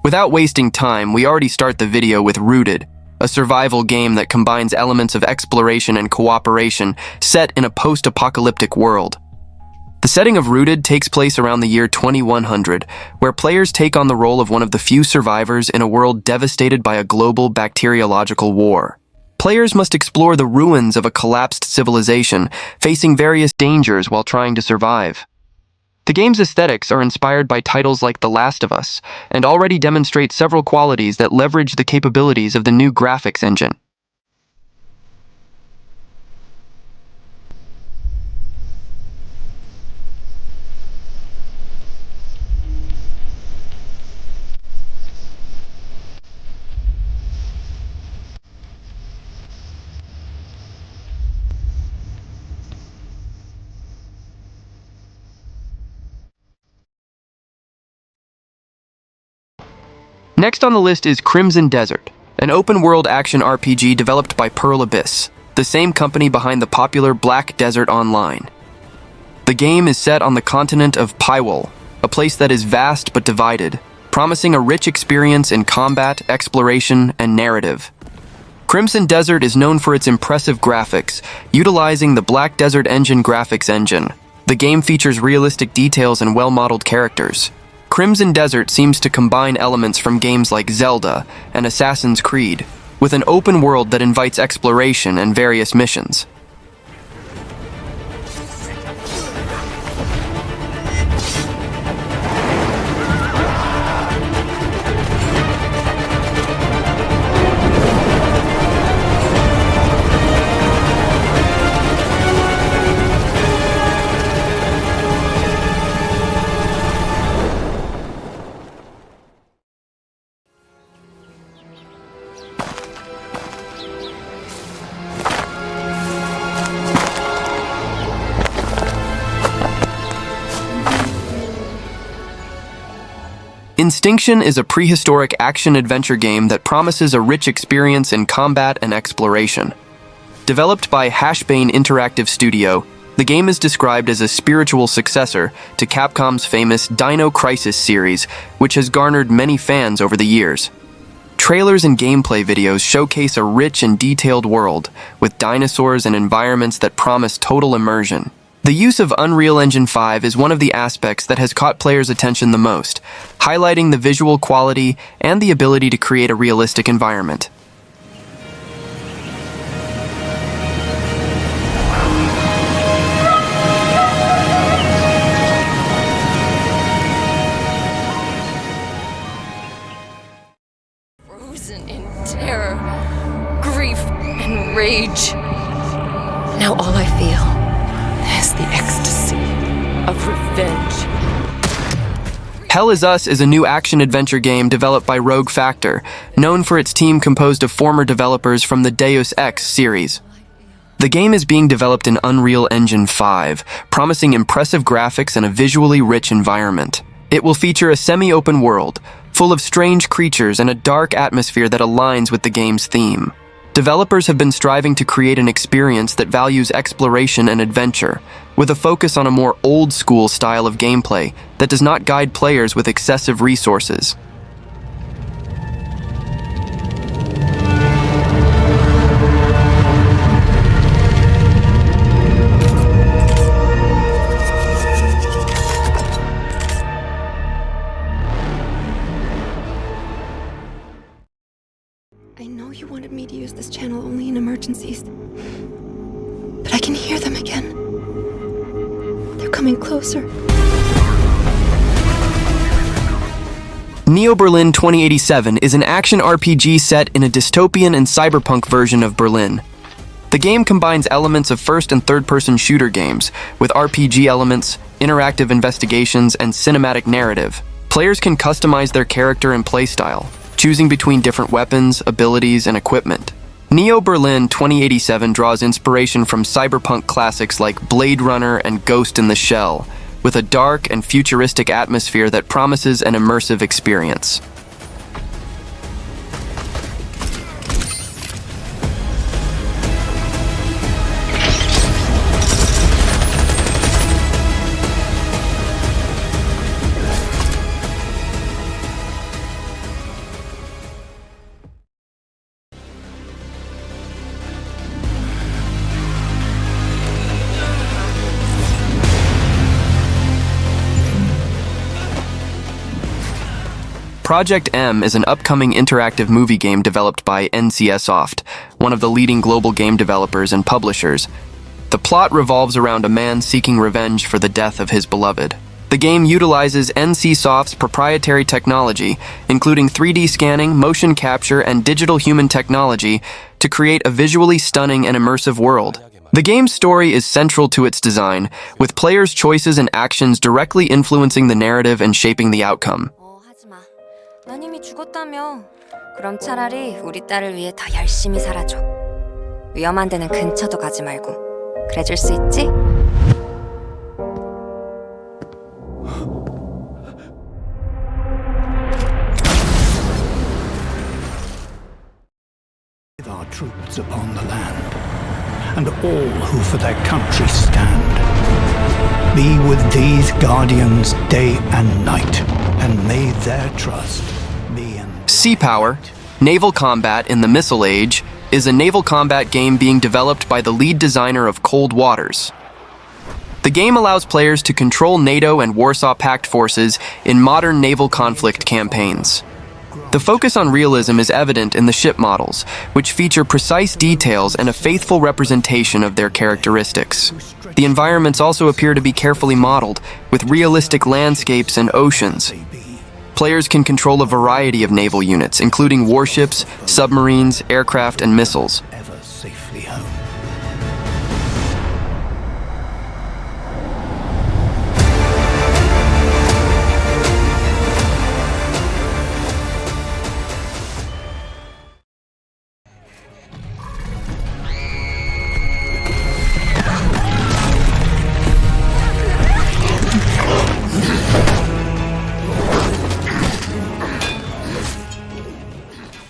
Without wasting time, we already start the video with Rooted, a survival game that combines elements of exploration and cooperation set in a post-apocalyptic world. The setting of Rooted takes place around the year 2100, where players take on the role of one of the few survivors in a world devastated by a global bacteriological war. Players must explore the ruins of a collapsed civilization, facing various dangers while trying to survive. The game's aesthetics are inspired by titles like The Last of Us, and already demonstrate several qualities that leverage the capabilities of the new graphics engine. Next on the list is Crimson Desert, an open-world action RPG developed by Pearl Abyss, the same company behind the popular Black Desert Online. The game is set on the continent of Pywol, a place that is vast but divided, promising a rich experience in combat, exploration, and narrative. Crimson Desert is known for its impressive graphics, utilizing the Black Desert Engine graphics engine. The game features realistic details and well-modeled characters. Crimson Desert seems to combine elements from games like Zelda and Assassin's Creed, with an open world that invites exploration and various missions. Instinction is a prehistoric action-adventure game that promises a rich experience in combat and exploration. Developed by Hashbane Interactive Studio, the game is described as a spiritual successor to Capcom's famous Dino Crisis series, which has garnered many fans over the years. Trailers and gameplay videos showcase a rich and detailed world, with dinosaurs and environments that promise total immersion. The use of Unreal Engine 5 is one of the aspects that has caught players' attention the most, highlighting the visual quality and the ability to create a realistic environment. Frozen in terror, grief, and rage. Now all I feel is the ecstasy of revenge. Hell Is Us is a new action-adventure game developed by Rogue Factor, known for its team composed of former developers from the Deus Ex series. The game is being developed in Unreal Engine 5, promising impressive graphics and a visually rich environment. It will feature a semi-open world, full of strange creatures and a dark atmosphere that aligns with the game's theme. Developers have been striving to create an experience that values exploration and adventure, with a focus on a more old-school style of gameplay that does not guide players with excessive resources. I know you wanted me to use this channel only in emergencies, but I can hear them again. They're coming closer. Neo Berlin 2087 is an action RPG set in a dystopian and cyberpunk version of Berlin. The game combines elements of first and third-person shooter games, with RPG elements, interactive investigations, and cinematic narrative. Players can customize their character and playstyle, choosing between different weapons, abilities, and equipment. Neo Berlin 2087 draws inspiration from cyberpunk classics like Blade Runner and Ghost in the Shell, with a dark and futuristic atmosphere that promises an immersive experience. Project M is an upcoming interactive movie game developed by NCSoft, one of the leading global game developers and publishers. The plot revolves around a man seeking revenge for the death of his beloved. The game utilizes NCSoft's proprietary technology, including 3D scanning, motion capture, and digital human technology, to create a visually stunning and immersive world. The game's story is central to its design, with players' choices and actions directly influencing the narrative and shaping the outcome. 하지마. 넌 이미 죽었다며. 그럼 차라리 우리 딸을 위해 더 열심히 살아줘. 위험한 데는 근처도 가지 말고. 그래줄 수 있지? With our troops upon the land, and all who for their country stand. Be with these guardians day and night, and may their trust be in... Sea Power, Naval Combat in the Missile Age, is a naval combat game being developed by the lead designer of Cold Waters. The game allows players to control NATO and Warsaw Pact forces in modern naval conflict campaigns. The focus on realism is evident in the ship models, which feature precise details and a faithful representation of their characteristics. The environments also appear to be carefully modeled, with realistic landscapes and oceans. Players can control a variety of naval units, including warships, submarines, aircraft, and missiles. Ever safely home.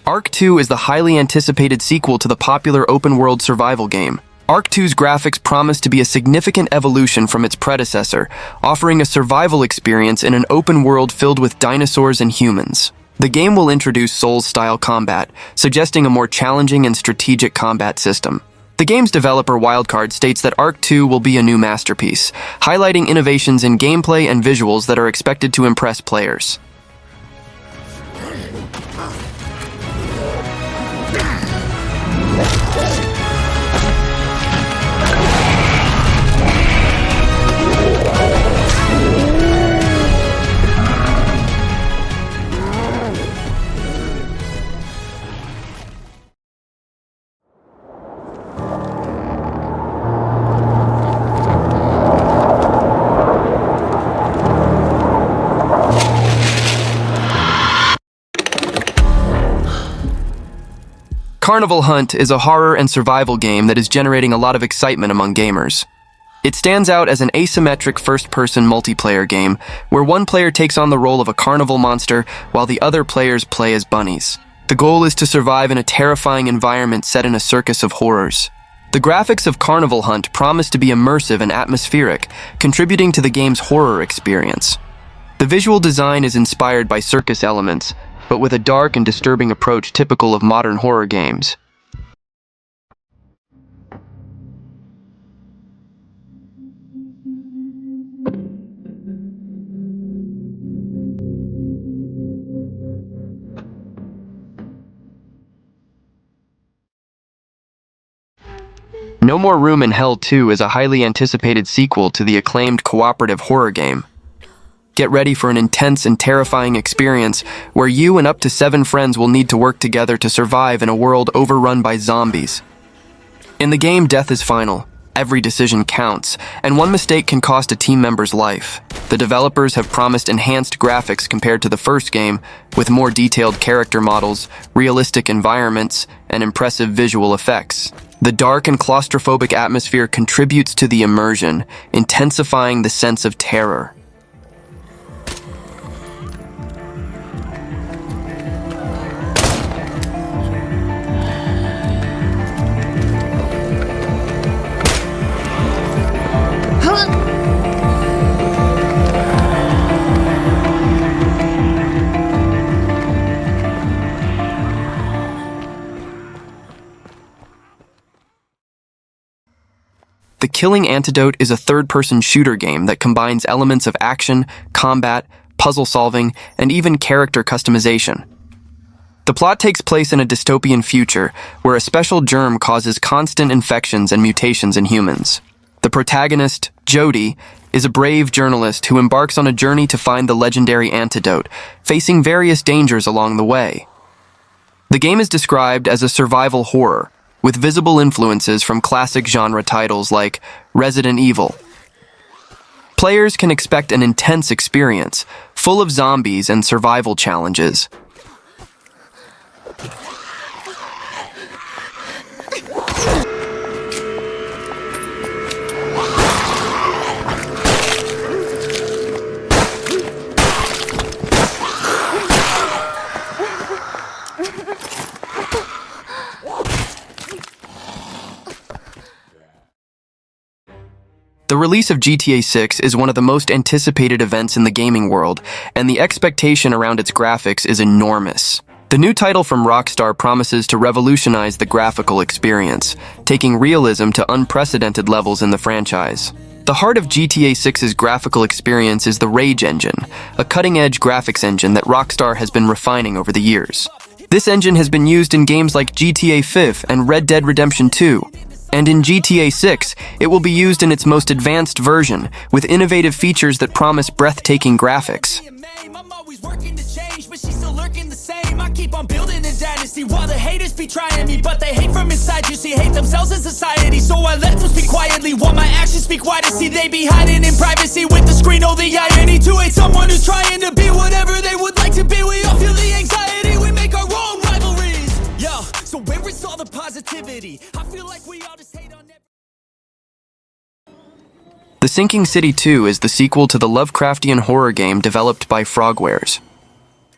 Ark 2 is the highly anticipated sequel to the popular open-world survival game. Ark 2's graphics promise to be a significant evolution from its predecessor, offering a survival experience in an open world filled with dinosaurs and humans. The game will introduce Souls-style combat, suggesting a more challenging and strategic combat system. The game's developer Wildcard states that Ark 2 will be a new masterpiece, highlighting innovations in gameplay and visuals that are expected to impress players. Carnival Hunt is a horror and survival game that is generating a lot of excitement among gamers. It stands out as an asymmetric first-person multiplayer game where one player takes on the role of a carnival monster while the other players play as bunnies. The goal is to survive in a terrifying environment set in a circus of horrors. The graphics of Carnival Hunt promise to be immersive and atmospheric, contributing to the game's horror experience. The visual design is inspired by circus elements, but with a dark and disturbing approach typical of modern horror games. No More Room in Hell 2 is a highly anticipated sequel to the acclaimed cooperative horror game. Get ready for an intense and terrifying experience where you and up to 7 friends will need to work together to survive in a world overrun by zombies. In the game, death is final. Every decision counts, and one mistake can cost a team member's life. The developers have promised enhanced graphics compared to the first game, with more detailed character models, realistic environments, and impressive visual effects. The dark and claustrophobic atmosphere contributes to the immersion, intensifying the sense of terror. The Killing Antidote is a third-person shooter game that combines elements of action, combat, puzzle solving, and even character customization. The plot takes place in a dystopian future where a special germ causes constant infections and mutations in humans. The protagonist, Jodie, is a brave journalist who embarks on a journey to find the legendary antidote, facing various dangers along the way. The game is described as a survival horror, with visible influences from classic genre titles like Resident Evil. Players can expect an intense experience, full of zombies and survival challenges. The release of GTA 6 is one of the most anticipated events in the gaming world, and the expectation around its graphics is enormous. The new title from Rockstar promises to revolutionize the graphical experience, taking realism to unprecedented levels in the franchise. The heart of GTA 6's graphical experience is the Rage engine, a cutting-edge graphics engine that Rockstar has been refining over the years. This engine has been used in games like GTA 5 and Red Dead Redemption 2. And in GTA 6, it will be used in its most advanced version, with innovative features that promise breathtaking graphics. I'm always working to change, but she's still lurking the same. I keep on building a dynasty while the haters be trying me, but they hate from inside. You see, hate themselves in society, so I let them speak quietly while my actions speak wider. See, they be hiding in privacy with the screen. Oh, the irony to hate someone who's trying to be whatever they would like to be. We all feel the anxiety, we make our own rivalries. Yo, so where is all the positivity? I feel like we all just hate on every... The Sinking City 2 is the sequel to the Lovecraftian horror game developed by Frogwares.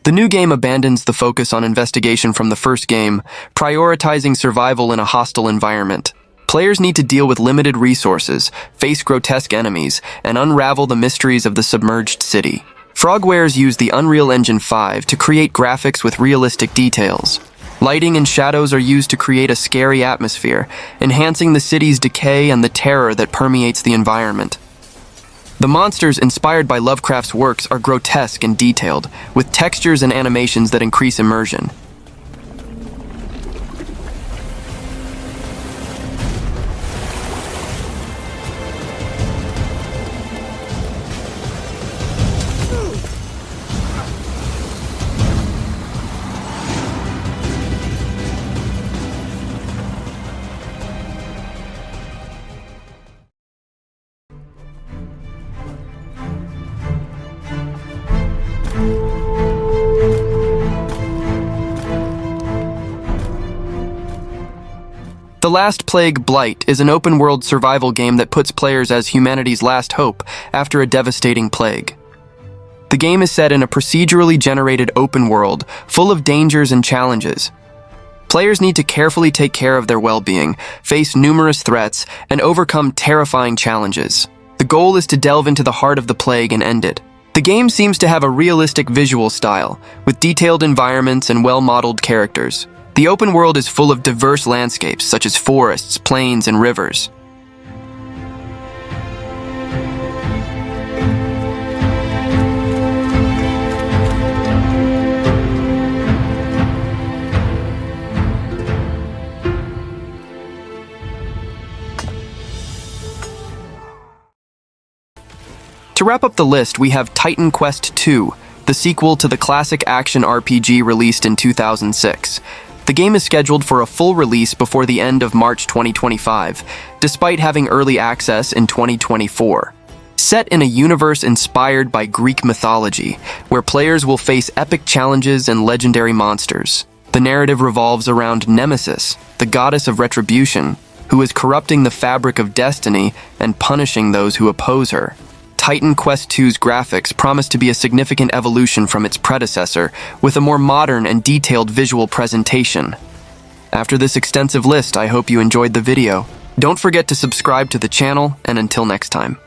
The new game abandons the focus on investigation from the first game, prioritizing survival in a hostile environment. Players need to deal with limited resources, face grotesque enemies, and unravel the mysteries of the submerged city. Frogwares used the Unreal Engine 5 to create graphics with realistic details. Lighting and shadows are used to create a scary atmosphere, enhancing the city's decay and the terror that permeates the environment. The monsters inspired by Lovecraft's works are grotesque and detailed, with textures and animations that increase immersion. The Last Plague Blight is an open-world survival game that puts players as humanity's last hope after a devastating plague. The game is set in a procedurally generated open world, full of dangers and challenges. Players need to carefully take care of their well-being, face numerous threats, and overcome terrifying challenges. The goal is to delve into the heart of the plague and end it. The game seems to have a realistic visual style, with detailed environments and well-modeled characters. The open world is full of diverse landscapes, such as forests, plains, and rivers. To wrap up the list, we have Titan Quest II, the sequel to the classic action RPG released in 2006. The game is scheduled for a full release before the end of March 2025, despite having early access in 2024. Set in a universe inspired by Greek mythology, where players will face epic challenges and legendary monsters. The narrative revolves around Nemesis, the goddess of retribution, who is corrupting the fabric of destiny and punishing those who oppose her. Titan Quest II's graphics promise to be a significant evolution from its predecessor, with a more modern and detailed visual presentation. After this extensive list, I hope you enjoyed the video. Don't forget to subscribe to the channel, and until next time.